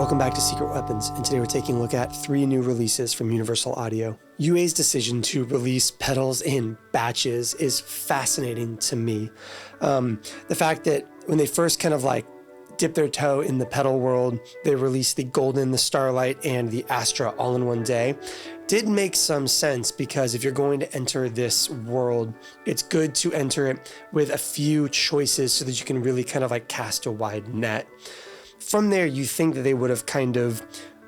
Welcome back to Secret Weapons, and today we're taking a look at 3 new releases from Universal Audio. UA's decision to release pedals in batches is fascinating to me. The fact that when they first kind of like dipped their toe in the pedal world, they released the Golden, the Starlight, and the Astra all in one day, did make some sense, because if you're going to enter this world, it's good to enter it with a few choices so that you can really kind of like cast a wide net. From there, you think that they would have kind of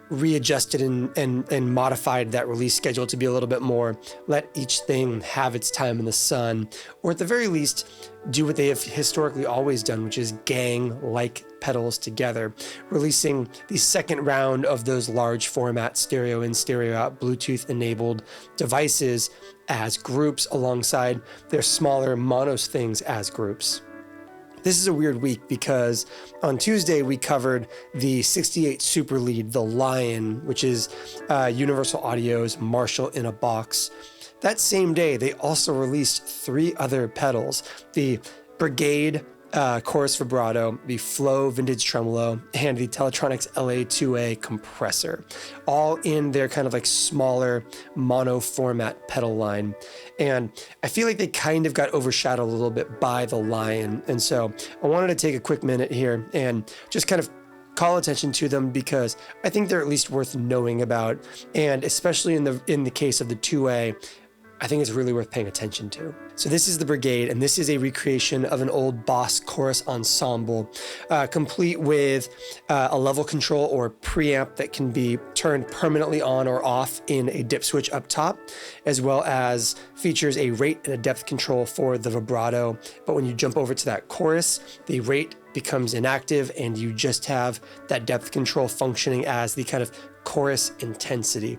readjusted and modified that release schedule to be a little bit more, let each thing have its time in the sun, or at the very least, do what they have historically always done, which is gang like pedals together, releasing the second round of those large format stereo in, stereo out, Bluetooth enabled devices as groups alongside their smaller monos things as groups. This is a weird week because on Tuesday we covered the 68 Super Lead, the Lion, which is Universal Audio's Marshall in a box. That same day, they also released 3 other pedals: the Brigade Chorus Vibrato, the Flow Vintage Tremolo, and the Teletronix LA-2a compressor, all in their kind of like smaller mono format pedal line. And I feel like they kind of got overshadowed a little bit by the Lion. And so I wanted to take a quick minute here and just kind of call attention to them, because I think they're at least worth knowing about. And especially in the case of the 2A, I think it's really worth paying attention to. So this is the Brigade, and this is a recreation of an old Boss chorus ensemble, complete with a level control or preamp that can be turned permanently on or off in a dip switch up top, as well as features a rate and a depth control for the vibrato. But when you jump over to that chorus, the rate becomes inactive and you just have that depth control functioning as the kind of chorus intensity.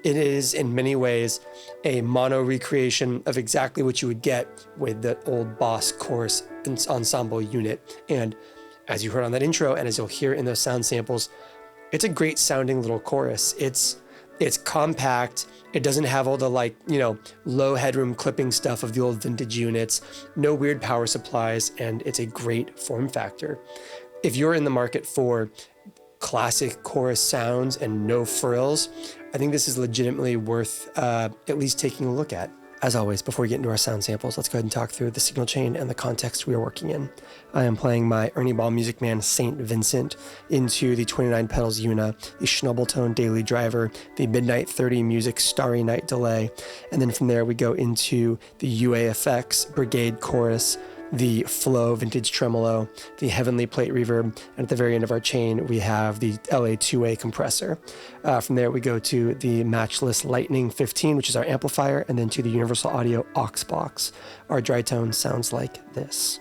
It is in many ways a mono recreation of exactly what you would get with the old Boss chorus ensemble unit. And as you heard on that intro, and as you'll hear in those sound samples, it's a great sounding little chorus. It's compact. It doesn't have all the low headroom clipping stuff of the old vintage units, no weird power supplies, and it's a great form factor. If you're in the market for classic chorus sounds and no frills, I think this is legitimately worth at least taking a look at. As always, before we get into our sound samples, let's go ahead and talk through the signal chain and the context we are working in. I am playing my Ernie Ball Music Man St. Vincent into the 29 Pedals EUNA, the Shnobeltone Daily Driver, the Midnight 30 Music Starry Night Delay, and then from there we go into the UAFX Brigade Chorus, the Flow Vintage Tremolo, the Heavenly Plate Reverb, and at the very end of our chain, we have the LA-2a compressor. From there, we go to the Matchless Lightning 15, which is our amplifier, and then to the Universal Audio aux box. Our dry tone sounds like this.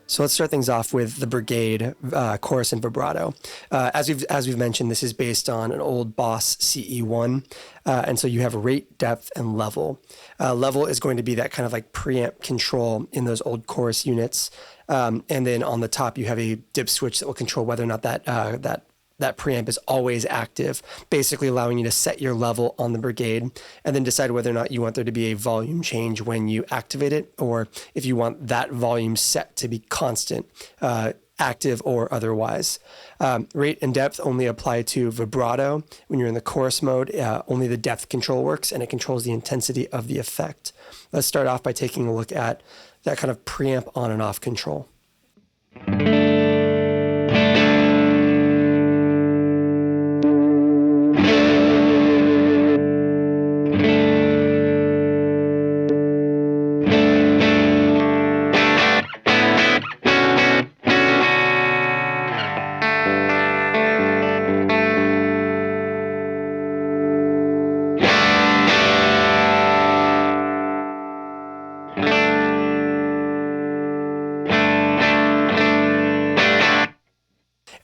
So let's start things off with the Brigade chorus and vibrato. As we've mentioned, this is based on an old Boss CE1, and so you have rate, depth, and level. Level is going to be that kind of like preamp control in those old chorus units, and then on the top you have a dip switch that will control whether or not that preamp is always active, basically allowing you to set your level on the Brigade and then decide whether or not you want there to be a volume change when you activate it, or if you want that volume set to be constant, active or otherwise. Rate and depth only apply to vibrato. When you're in the chorus mode, only the depth control works, and it controls the intensity of the effect. Let's start off by taking a look at that kind of preamp on and off control.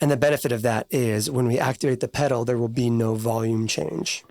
And the benefit of that is when we activate the pedal, there will be no volume change.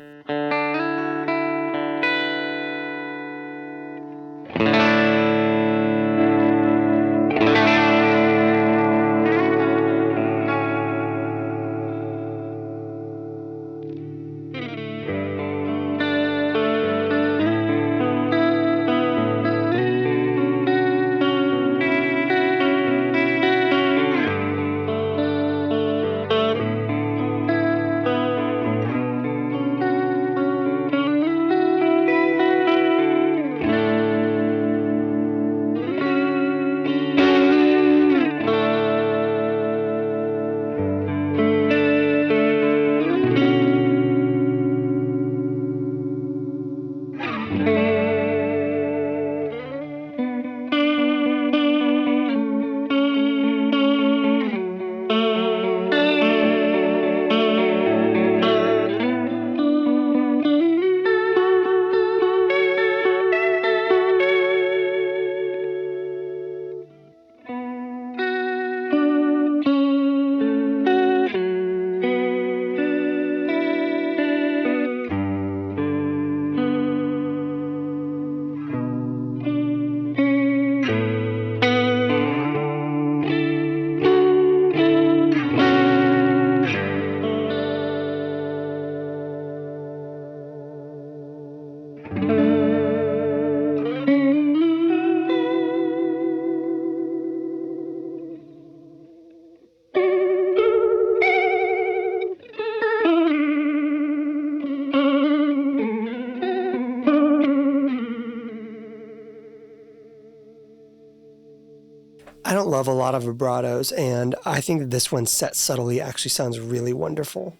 I don't love a lot of vibratos, and I think that this one set subtly actually sounds really wonderful.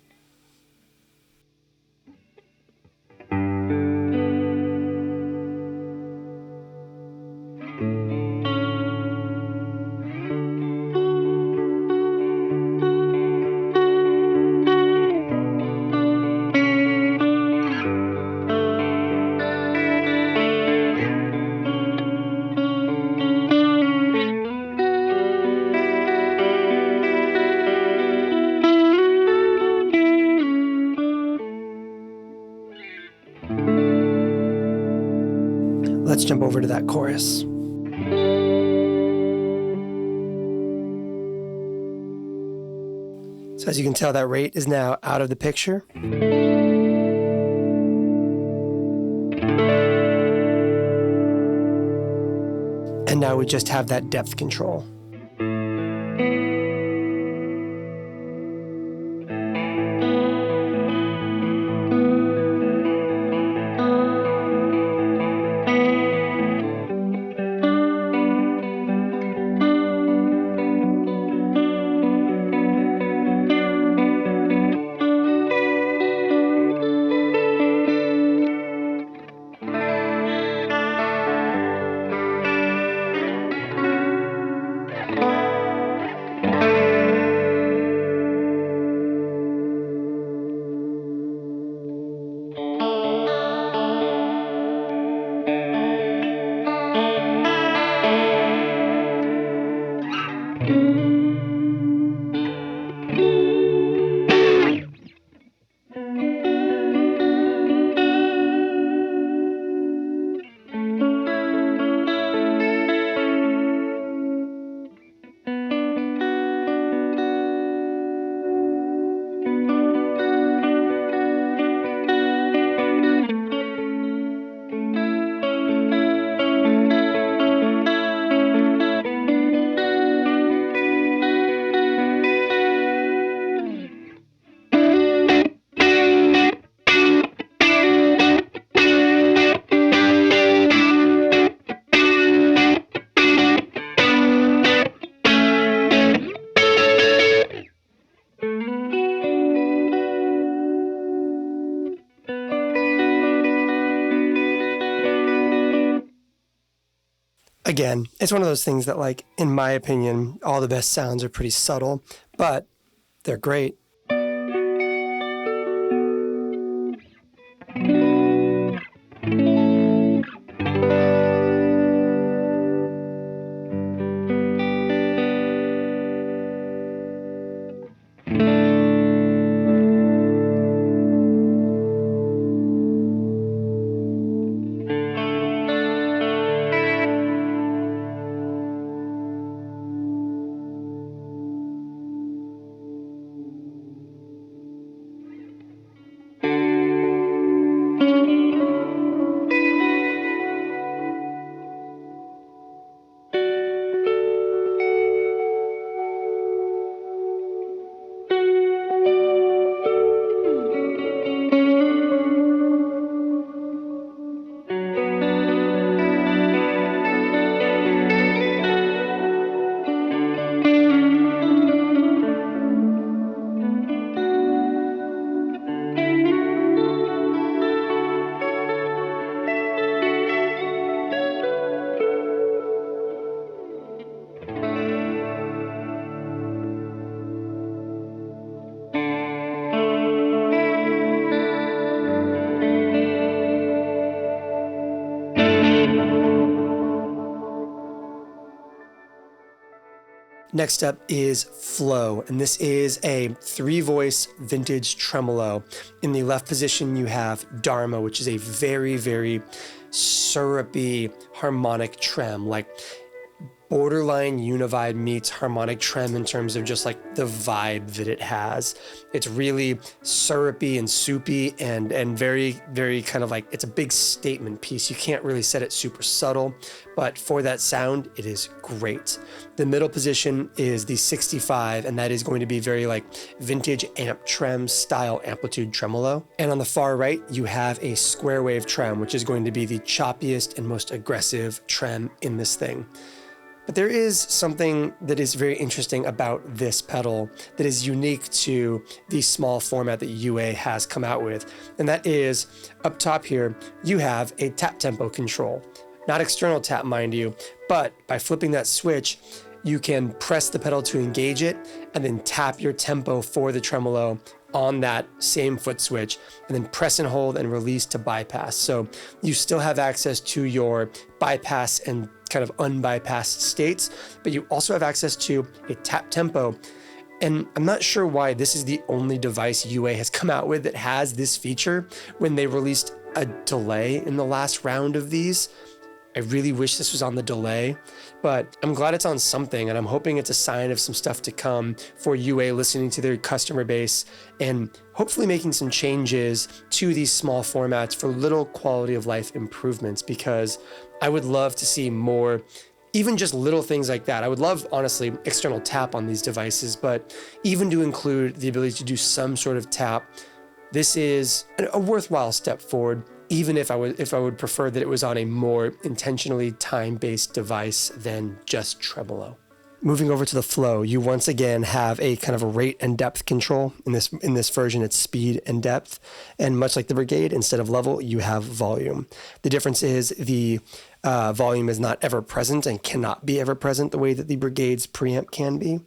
Let's jump over to that chorus. So as you can tell, that rate is now out of the picture. And now we just have that depth control. Again, it's one of those things that, like, in my opinion, all the best sounds are pretty subtle, but they're great. Next up is Flow, and this is a 3-voice vintage tremolo. In the left position, you have Dharma, which is a very, very syrupy harmonic trem, like borderline Univide meets harmonic trem in terms of just like the vibe that it has. It's really syrupy and soupy and very, very kind of like, it's a big statement piece. You can't really set it super subtle, but for that sound, it is great. The middle position is the 65, and that is going to be very like vintage amp trem style amplitude tremolo. And on the far right, you have a square wave trem, which is going to be the choppiest and most aggressive trem in this thing. But there is something that is very interesting about this pedal that is unique to the small format that UA has come out with. And that is, up top here, you have a tap tempo control. Not external tap, mind you, but by flipping that switch, you can press the pedal to engage it and then tap your tempo for the tremolo on that same foot switch, and then press and hold and release to bypass. So you still have access to your bypass and kind of unbypassed states, but you also have access to a tap tempo. And I'm not sure why this is the only device UA has come out with that has this feature when they released a delay in the last round of these. I really wish this was on the delay, but I'm glad it's on something, and I'm hoping it's a sign of some stuff to come for UA listening to their customer base and hopefully making some changes to these small formats for little quality of life improvements, because I would love to see more, even just little things like that. I would love, honestly, external tap on these devices, but even to include the ability to do some sort of tap, this is a worthwhile step forward, even if I would prefer that it was on a more intentionally time-based device than just tremolo. Moving over to the Flow, you once again have a kind of a rate and depth control. In this version, it's speed and depth. And much like the Brigade, instead of level, you have volume. The difference is the volume is not ever present and cannot be ever present the way that the Brigade's preamp can be.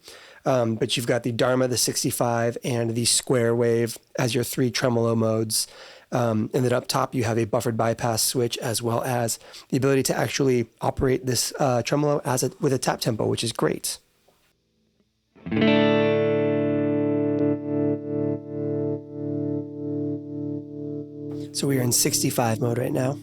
But you've got the Dharma, the 65, and the Square Wave as your three tremolo modes. And then up top, you have a buffered bypass switch, as well as the ability to actually operate this tremolo with a tap tempo, which is great. So we are in 65 mode right now.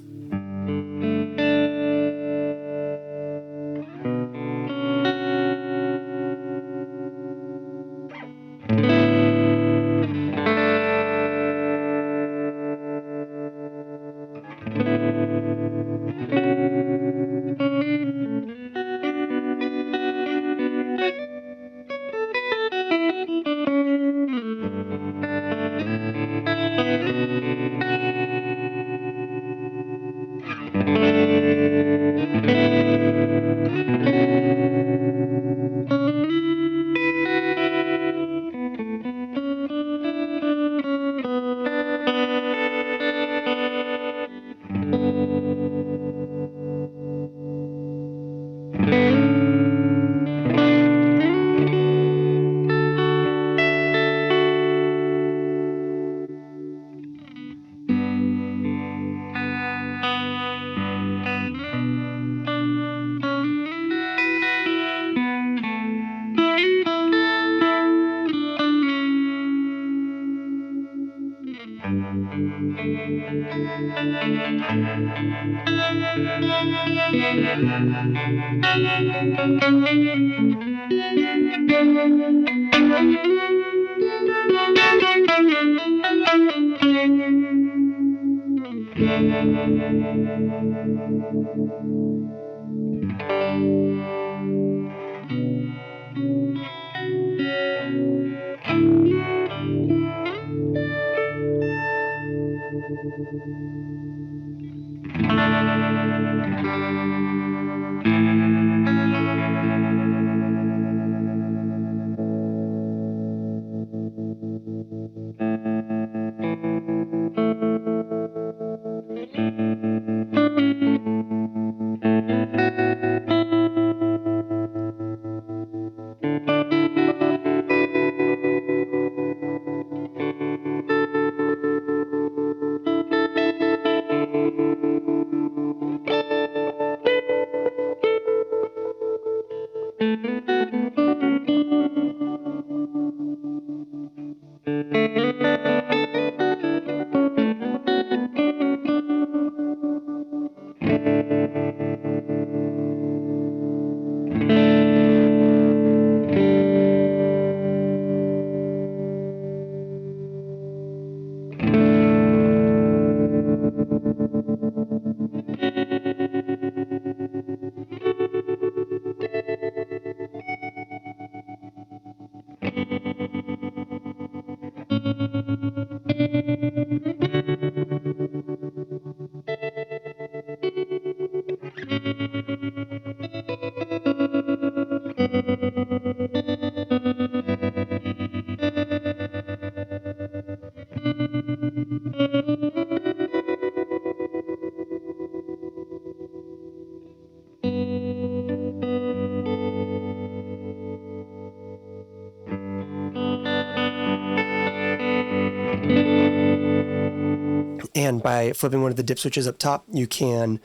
And by flipping one of the dip switches up top, you can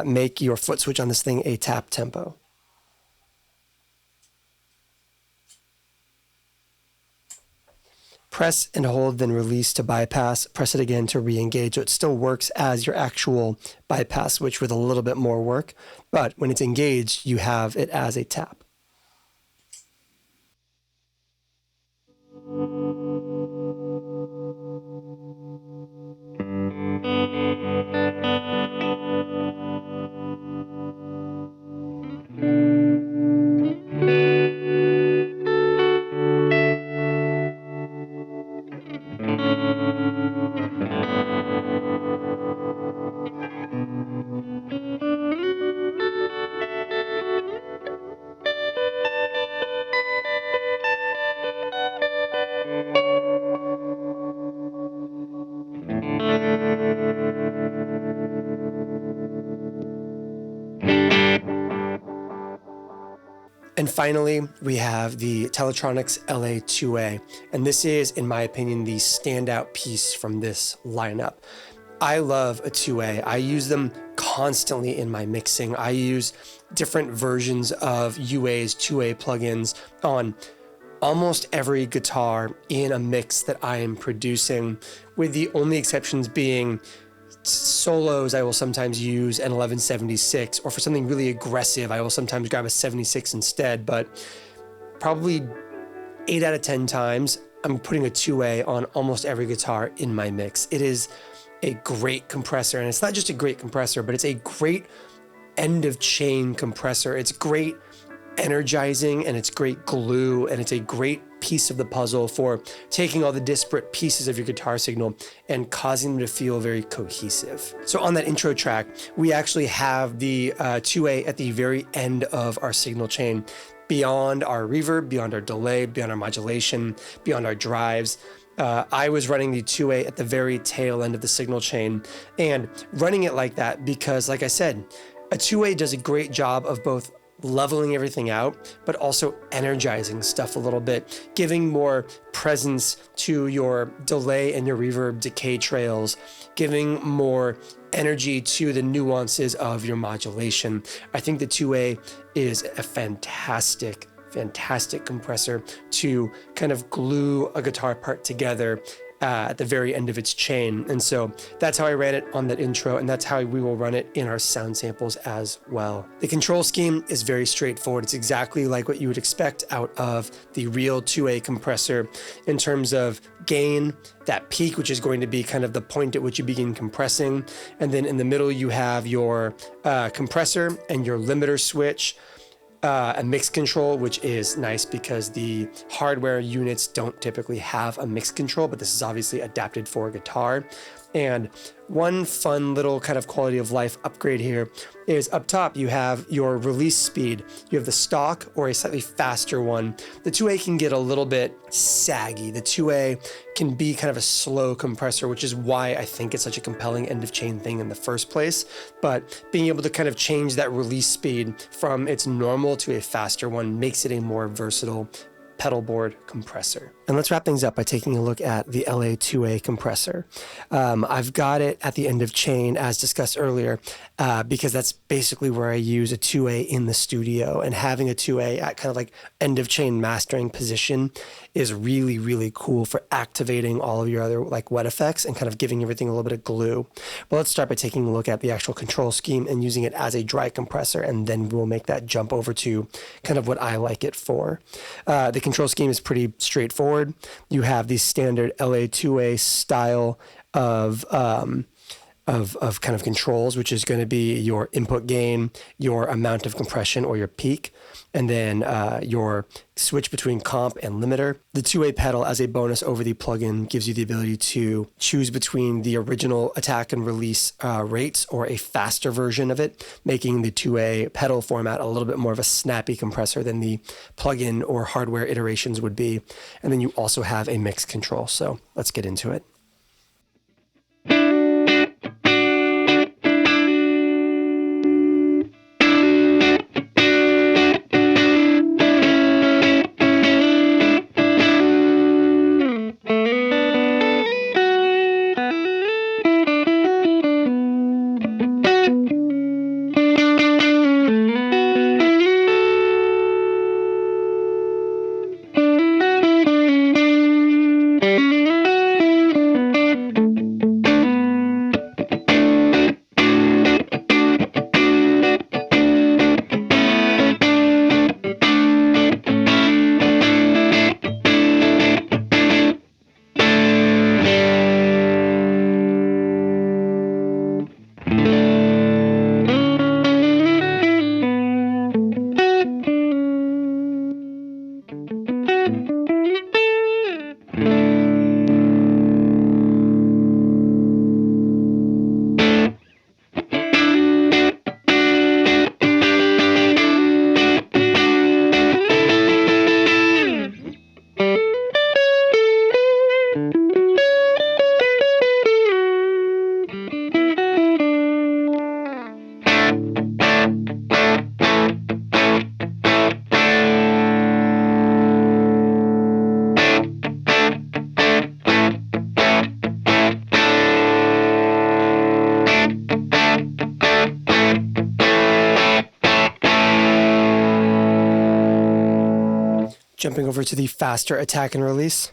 make your foot switch on this thing a tap tempo. Press and hold, then release to bypass. Press it again to re-engage. So it still works as your actual bypass switch with a little bit more work. But when it's engaged, you have it as a tap. And finally, we have the Teletronix LA-2a, and this is, in my opinion, the standout piece from this lineup. I love a 2A. I use them constantly in my mixing. I use different versions of UA's 2A plugins on almost every guitar in a mix that I am producing, with the only exceptions being solos. I will sometimes use an 1176, or for something really aggressive, I will sometimes grab a 76 instead, but probably 8 out of 10 times, I'm putting a 2A on almost every guitar in my mix. It is a great compressor, and it's not just a great compressor, but it's a great end of chain compressor. It's great energizing, and it's great glue, and it's a great piece of the puzzle for taking all the disparate pieces of your guitar signal and causing them to feel very cohesive. So on that intro track, we actually have the 2A at the very end of our signal chain, beyond our reverb, beyond our delay, beyond our modulation, beyond our drives. I was running the 2A at the very tail end of the signal chain, and running it like that because, like I said, a 2A does a great job of both leveling everything out, but also energizing stuff a little bit, giving more presence to your delay and your reverb decay trails, giving more energy to the nuances of your modulation. I think the 2A is a fantastic compressor to kind of glue a guitar part together at the very end of its chain. And so that's how I ran it on that intro, and that's how we will run it in our sound samples as well. The control scheme is very straightforward. It's exactly like what you would expect out of the real 2A compressor in terms of gain, that peak, which is going to be kind of the point at which you begin compressing. And then in the middle, you have your compressor and your limiter switch. A mix control, which is nice because the hardware units don't typically have a mix control, but this is obviously adapted for a guitar. And one fun little kind of quality of life upgrade here is up top, you have your release speed. You have the stock or a slightly faster one. The 2A can get a little bit saggy. The 2A can be kind of a slow compressor, which is why I think it's such a compelling end of chain thing in the first place. But being able to kind of change that release speed from its normal to a faster one makes it a more versatile pedal board compressor. And let's wrap things up by taking a look at the LA-2a compressor. I've got it at the end of chain, as discussed earlier, because that's basically where I use a 2A in the studio, and having a 2A at kind of like end of chain mastering position is really, really cool for activating all of your other like wet effects and kind of giving everything a little bit of glue. But let's start by taking a look at the actual control scheme and using it as a dry compressor, and then we'll make that jump over to kind of what I like it for. The control scheme is pretty straightforward. You have the standard LA-2a style of kind of controls, which is going to be your input gain, your amount of compression or your peak, and then your switch between comp and limiter. The 2A pedal as a bonus over the plugin gives you the ability to choose between the original attack and release rates or a faster version of it, making the 2A pedal format a little bit more of a snappy compressor than the plugin or hardware iterations would be. And then you also have a mix control. So let's get into it. Jumping over to the faster attack and release.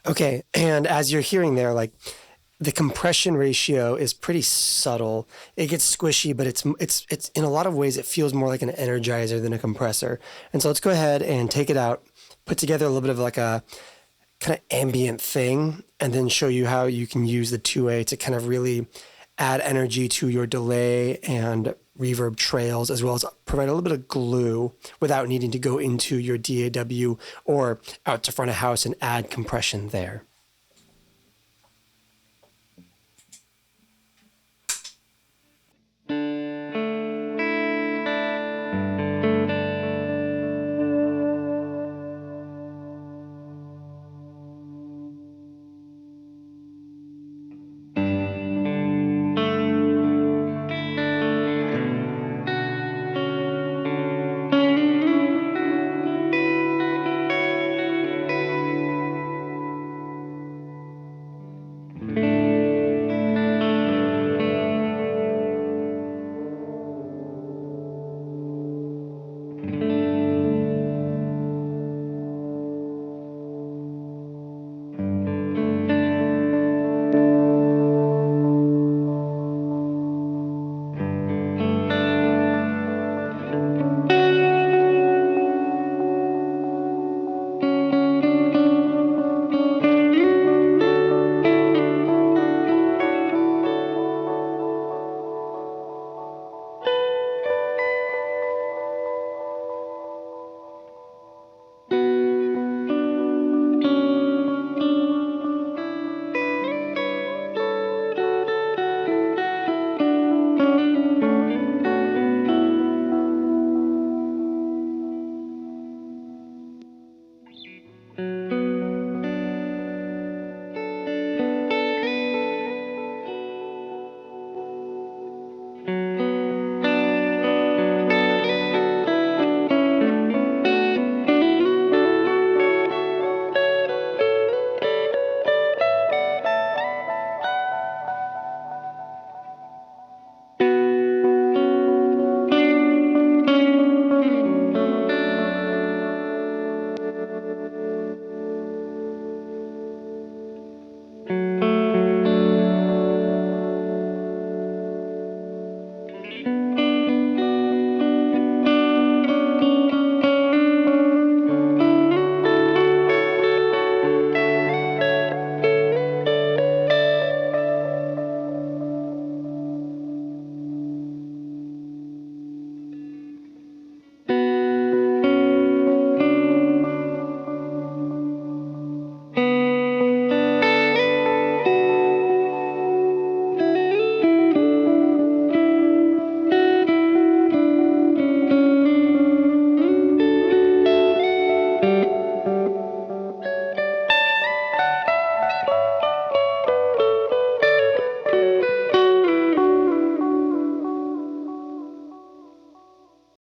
Okay, and as you're hearing there, like the compression ratio is pretty subtle. It gets squishy, but it's in a lot of ways it feels more like an energizer than a compressor. And so let's go ahead and take it out, put together a little bit of like a kind of ambient thing, and then show you how you can use the 2A to kind of really add energy to your delay and reverb trails, as well as provide a little bit of glue without needing to go into your DAW or out to front of house and add compression there.